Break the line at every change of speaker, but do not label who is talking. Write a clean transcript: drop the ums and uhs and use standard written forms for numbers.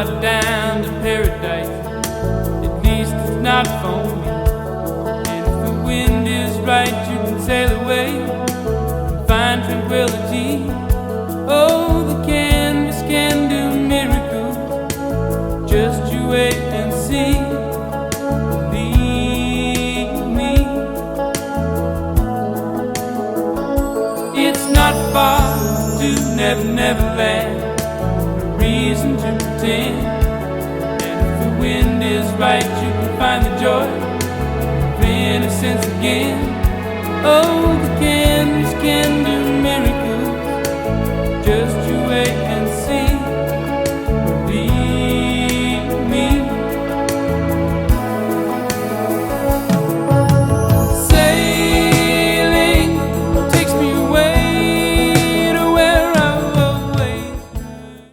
not down to paradise, at least it's not for me. And if the wind is right, you can sail away and find tranquility. Oh, the canvas can do miracles, just you wait and see. Believe me, it's not far to Never Never Land, no reason to pretend. And if the wind is right, you can find the joy of innocence again. Oh,